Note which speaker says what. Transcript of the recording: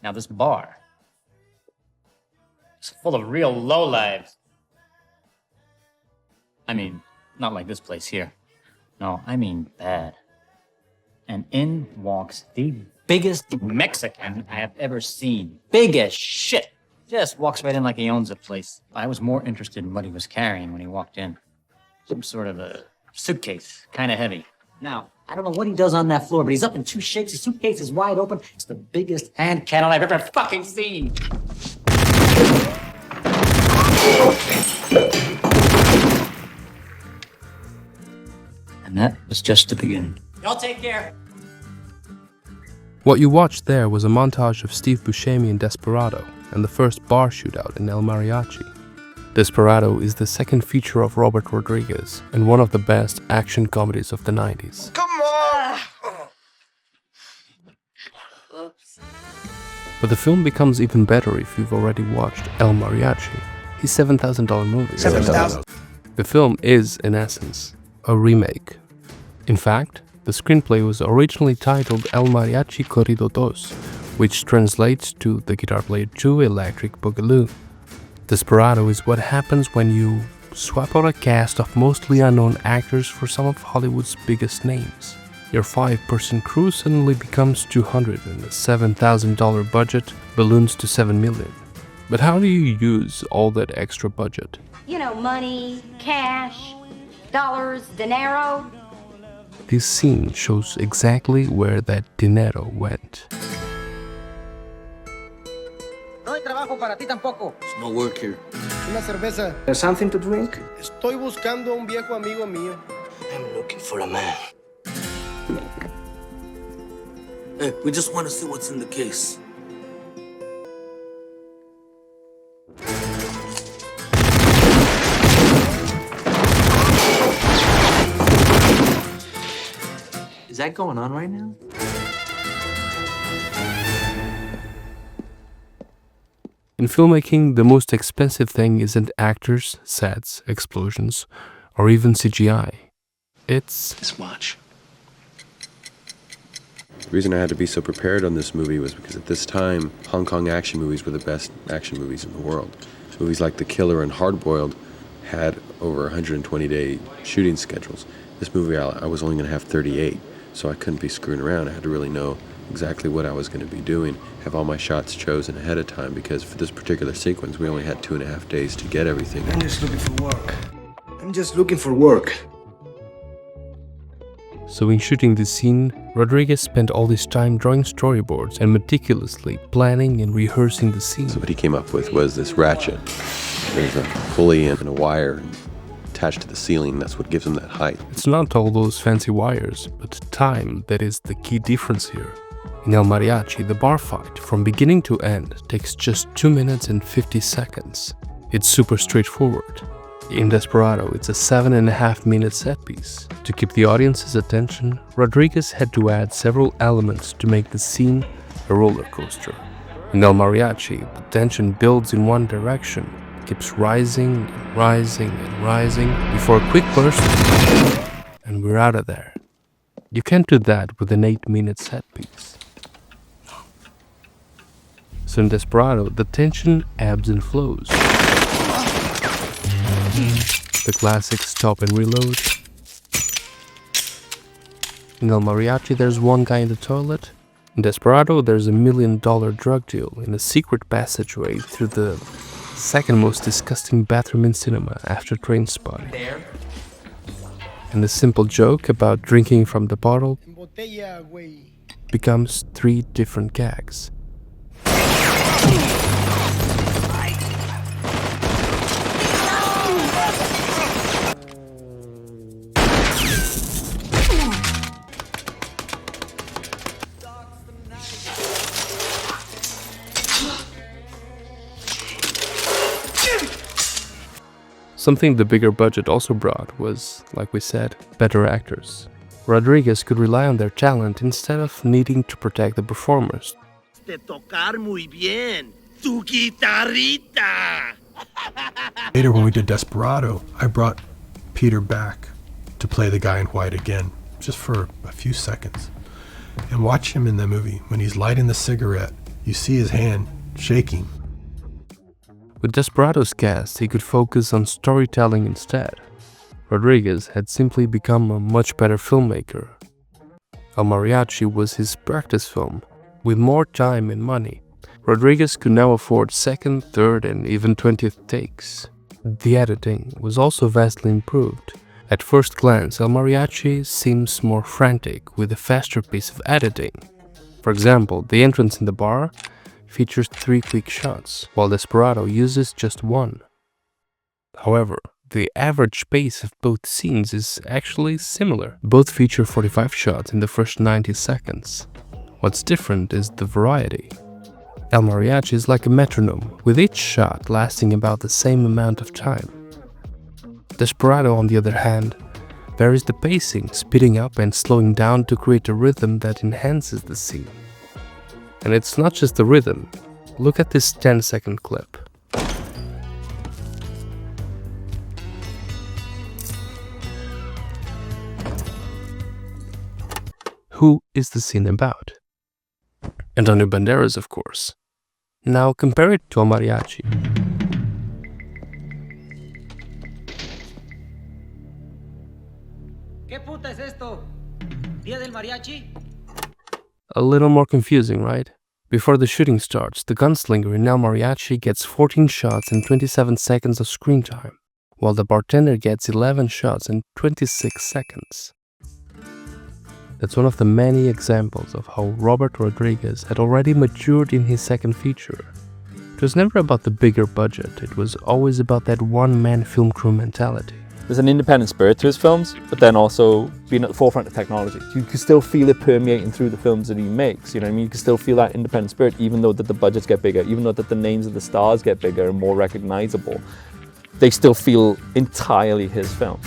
Speaker 1: Now this bar is full of real lowlives. I mean, not like this place here. No, I mean bad. And in walks the biggest Mexican I have ever seen. Big as shit. Just walks right in like he owns the place. I was more interested in what he was carrying when he walked in. Some sort of a suitcase, kind of heavy. Now, I don't know what he does on that floor, but he's up in two shakes. His suitcase is wide open. It's the biggest hand cannon I've ever fucking seen. And that was just the beginning. Y'all take care.
Speaker 2: What you watched there was a montage of Steve Buscemi in Desperado and the first bar shootout in El Mariachi. Desperado is the second feature of Robert Rodriguez and one of the best action comedies of the 90s.
Speaker 3: Come on!
Speaker 2: But the film becomes even better if you've already watched El Mariachi, his $7,000 movie.
Speaker 3: $7,000.
Speaker 2: The film is, in essence, a remake. In fact, the screenplay was originally titled El Mariachi Corrido 2, which translates to The Guitar Player 2 Electric Boogaloo. Desperado is what happens when you swap out a cast of mostly unknown actors for some of Hollywood's biggest names. Your 5-person crew suddenly becomes 200 and the $7,000 budget balloons to $7 million. But how do you use all that extra budget?
Speaker 4: You know, money, cash, dollars, dinero.
Speaker 2: This scene shows exactly where that dinero went.
Speaker 5: No hay trabajo para ti tampoco.
Speaker 6: There's no work here.
Speaker 5: Una cerveza.
Speaker 6: There's something to drink?
Speaker 5: Estoy buscando a un viejo amigo mío.
Speaker 6: I'm looking for a man. Hey, we just want to see what's in the case. Is that going on right now?
Speaker 2: In filmmaking, the most expensive thing isn't actors, sets, explosions, or even CGI. It's
Speaker 6: This much.
Speaker 7: The reason I had to be so prepared on this movie was because at this time, Hong Kong action movies were the best action movies in the world. Movies like The Killer and Hard Boiled had over 120-day shooting schedules. This movie, I was only going to have 38, so I couldn't be screwing around. I had to really know exactly what I was going to be doing, have all my shots chosen ahead of time, because for this particular sequence, we only had 2.5 days to get everything.
Speaker 3: I'm just looking for work. I'm just looking for work.
Speaker 2: So in shooting this scene, Rodriguez spent all this time drawing storyboards and meticulously planning and rehearsing the scene.
Speaker 7: So what he came up with was this ratchet. There's a pulley and a wire attached to the ceiling. That's what gives him that height.
Speaker 2: It's not all those fancy wires, but time that is the key difference here. In El Mariachi, the bar fight, from beginning to end, takes just 2 minutes and 50 seconds. It's super straightforward. In Desperado, it's a 7.5-minute set piece. To keep the audience's attention, Rodriguez had to add several elements to make the scene a roller coaster. In El Mariachi, the tension builds in one direction, keeps rising and rising and rising before a quick burst, and we're out of there. You can't do that with an 8-minute set piece. So in Desperado, the tension ebbs and flows. The classic stop and reload. In El Mariachi, there's one guy in the toilet. In Desperado, there's a $1 million drug deal in a secret passageway through the second most disgusting bathroom in cinema after Trainspotting. And the simple joke about drinking from the bottle
Speaker 5: En botella, güey.
Speaker 2: becomes 3 different gags. Something the bigger budget also brought was, like we said, better actors. Rodriguez could rely on their talent instead of needing to protect the performers.
Speaker 8: De tocar muy bien. Tu guitarrita.
Speaker 9: Later, when we did Desperado, I brought Peter back to play the guy in white again, just for a few seconds. And watch him in the movie. When he's lighting the cigarette, You see his hand shaking.
Speaker 2: With Desperado's cast, he could focus on storytelling instead. Rodriguez had simply become a much better filmmaker. El Mariachi was his practice film. With more time and money, Rodriguez could now afford second, third, and even 20th takes. The editing was also vastly improved. At first glance, El Mariachi seems more frantic with a faster pace of editing. For example, the entrance in the bar features 3 quick shots, while Desperado uses just 1. However, the average pace of both scenes is actually similar. Both feature 45 shots in the first 90 seconds. What's different is the variety. El Mariachi is like a metronome, with each shot lasting about the same amount of time. Desperado, on the other hand, varies the pacing, speeding up and slowing down to create a rhythm that enhances the scene. And it's not just the rhythm. Look at this 10-second clip. Who is the scene about? Antonio Banderas, of course. Now compare it to El Mariachi.
Speaker 5: ¿Qué puta es esto? ¿Día del mariachi?
Speaker 2: A little more confusing, right? Before the shooting starts, the gunslinger in El Mariachi gets 14 shots and 27 seconds of screen time, while the bartender gets 11 shots and 26 seconds. That's one of the many examples of how Robert Rodriguez had already matured in his second feature. It was never about the bigger budget, it was always about that one-man film crew mentality.
Speaker 10: There's an independent spirit to his films, but then also being at the forefront of technology. You can still feel it permeating through the films that he makes, you know what I mean? You can still feel that independent spirit, even though that the budgets get bigger, even though that the names of the stars get bigger and more recognizable. They still feel entirely his film.